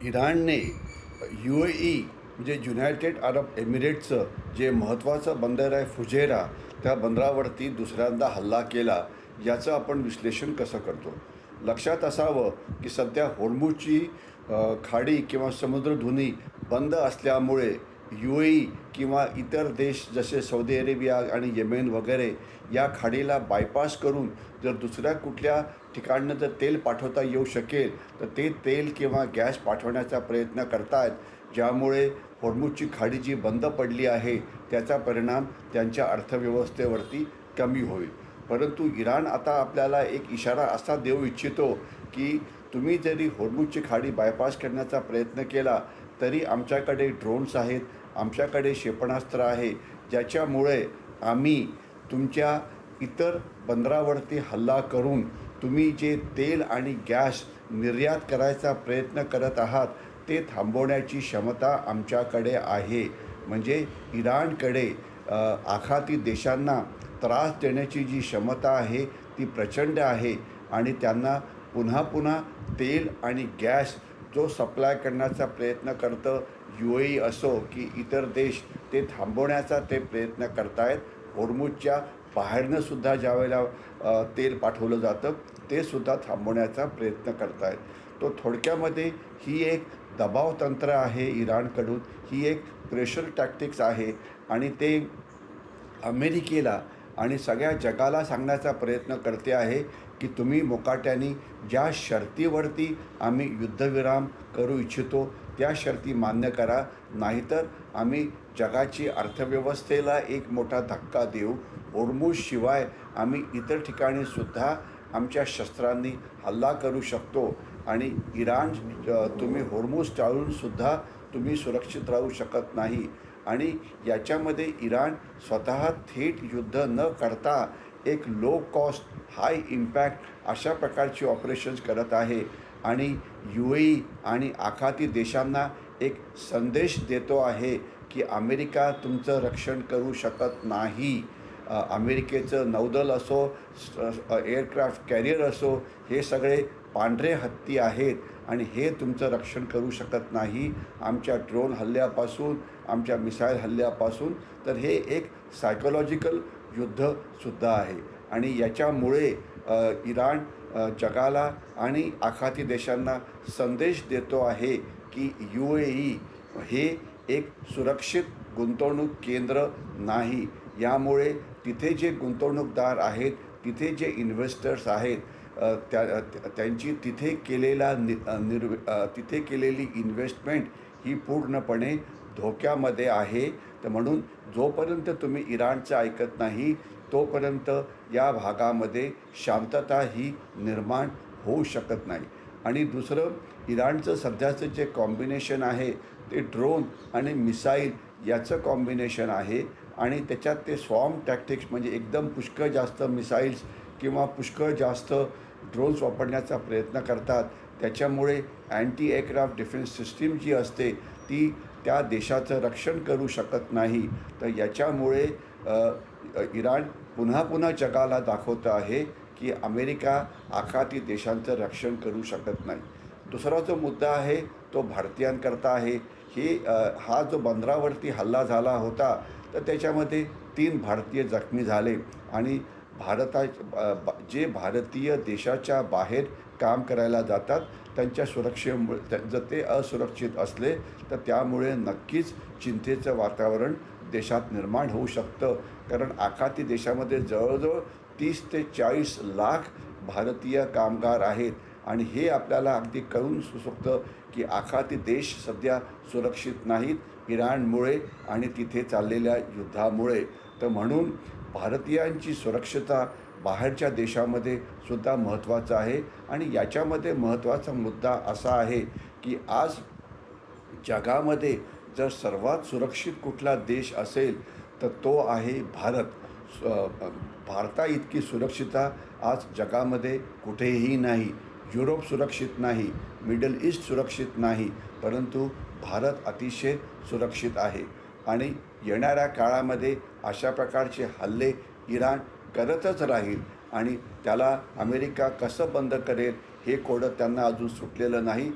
इराणने UAE म्हणजे United Arab एमिरेट्सचं जे महत्त्वाचं बंदर आहे फुजेरा, त्या बंदरावरती दुसऱ्यांदा हल्ला केला. याचं आपण विश्लेषण कसं करतो? लक्षात असावं की सध्या होर्मुझची खाडी किंवा समुद्रधुनी बंद असल्यामुळे UAE किंवा इतर देश जसे सौदी अरेबिया आणि येमेन वगैरे या खाडीला बायपास करून जर दुसऱ्या कुठल्या ठिकाणनं जर तेल पाठवता येऊ शकेल तर ते तेल किंवा गॅस पाठवण्याचा प्रयत्न करतायत, ज्यामुळे होर्मुझची खाडी जी बंद पडली आहे त्याचा परिणाम त्यांच्या अर्थव्यवस्थेवरती कमी होईल. परंतु इराण आता आपल्याला एक इशारा असा देऊ इच्छितो की तुम्ही जरी होर्मुझची खाडी बायपास करण्याचा प्रयत्न केला तरी आमच्याकडे ड्रोन्स आहेत, आमच्याकडे क्षेपणास्त्र आहे, ज्याच्यामुळे आम्ही तुमच्या इतर बंदरावरती हल्ला करून तुम्ही जे तेल आणि गॅस निर्यात करायचा प्रयत्न करत आहात ते थांबवण्याची क्षमता आमच्याकडे आहे. म्हणजे इराणकडे आखाती देशांना त्रास देण्याची जी क्षमता आहे ती प्रचंड आहे आणि त्यांना पुन्हा पुन्हा तेल आणि गॅस जो सप्लाय करण्याचा प्रयत्न करतं UAE असो की इतर देश, ते थांबवण्याचा ते प्रयत्न करतायत. होर्मुझच्या बाहेरनं सुद्धा ज्यावेळेला तेल पाठवलं जातं ते सुद्धा थांबवण्याचा प्रयत्न करतायत. तो थोडक्यामध्ये ही एक दबाव तंत्र आहे इराणकडून, ही एक प्रेशर टॅक्टिक्स आहे आणि ते अमेरिकेला आणि सगळ्या जगाला सांगण्याचा प्रयत्न करते आहे की तुम्ही मुकाट्याने ज्या शर्तीवरती आम्ही युद्धविराम करू इच्छितो त्या शर्ती मान्य करा, नाहीतर आम्ही जगाची अर्थव्यवस्थेला एक मोठा धक्का देऊ. होर्मुझशिवाय आम्ही इतर ठिकाणीसुद्धा आमच्या शस्त्रांनी हल्ला करू शकतो आणि इराण तुम्ही होर्मुझ टाळूनसुद्धा तुम्ही सुरक्षित राहू शकत नाही. आणि याच्यामध्ये इराण स्वतः थेट युद्ध न करता एक लो कॉस्ट हाय इम्पॅक्ट अशा प्रकारची ऑपरेशन्स करत आहे आणि UAE आणि आखाती देशांना एक संदेश देतो आहे की अमेरिका तुमचं रक्षण करू शकत नाही. अमेरिकेचं नौदल असो, एअरक्राफ्ट कॅरियर असो, हे सगळे पांढरे हत्ती आहेत आणि हे तुमचं रक्षण करू शकत नाही आमच्या ड्रोन हल्ल्यापासून, आमच्या मिसाईल हल्ल्यापासून. तर हे एक सायकोलॉजिकल युद्धसुद्धा आहे आणि याच्यामुळे इराण जगाला आणि आखाती देशांना संदेश देतो आहे की UAE हे एक सुरक्षित गुंतवणूक केंद्र नाही. यामुळे तिथे जे गुंतवणूकदार आहेत, तिथे जे इन्व्हेस्टर्स आहेत, त्यांची तिथे केलेली इन्व्हेस्टमेंट ही पूर्णपणे धोक्यामध्ये आहे. तर म्हणून जोपर्यंत तुम्ही इराणचं ऐकत नाही तोपर्यंत या भागामध्ये शांतता ही निर्माण होऊ शकत नाही. आणि दुसरं, इराणचं सध्याचं जे कॉम्बिनेशन आहे ते ड्रोन आणि मिसाईल याचं कॉम्बिनेशन आहे आणि त्याच्यात ते स्वॉर्म टॅक्टिक्स म्हणजे एकदम पुष्कळ जास्त मिसाईल्स किंवा पुष्कळ जास्त ड्रोन्स वापरण्याचा प्रयत्न करतात. त्याच्यामुळे अँटी एअरक्राफ्ट डिफेन्स सिस्टीम जी असते ती त्या देशाचं रक्षण करू शकत नाही. तर याच्यामुळे इराण पुन्हा पुन्हा जगाला दाखवतं आहे की अमेरिका आखाती देशांचं रक्षण करू शकत नाही. दुसरा जो मुद्दा आहे तो भारतीयांकरता आहे. हा जो बंदरावरती हल्ला झाला होता तर त्याच्यामध्ये 3 भारतीय जखमी झाले आणि जे भारतीय देशाच्या बाहेर काम करायला जातात त्यांच्या सुरक्षेमुळे जर ते असुरक्षित असले तर त्यामुळे नक्कीच चिंतेचं वातावरण देशात निर्माण होऊ शकतं. कारण आखाती देशामध्ये जवळजवळ 30 ते 40 लाख भारतीय कामगार आहेत आणि हे आपल्याला अगदी कळून सुचतं की आखाती देश सध्या सुरक्षित नाहीत इराणमुळे आणि तिथे चाललेल्या युद्धामुळे. तर म्हणून भारतीयांची सुरक्षता बाहेरच्या देशामध्ये सुद्धा महत्त्वाचं आहे आणि याच्यामध्ये महत्त्वाचा मुद्दा असा आहे की आज जगामध्ये जर सर्वात सुरक्षित कुठला देश असेल तर तो आहे भारत. भारता इतकी सुरक्षितता आज जगामध्ये कुठेही नाही. युरोप सुरक्षित नाही, मिडल ईस्ट सुरक्षित नाही, परंतु भारत अतिशय सुरक्षित आहे आणि येणाऱ्या काळामध्ये अशा प्रकारचे हल्ले इराण करतच राहील आणि त्याला अमेरिका कसं बंद करेल हे कोडं त्यांना अजून सुटलेलं नाही.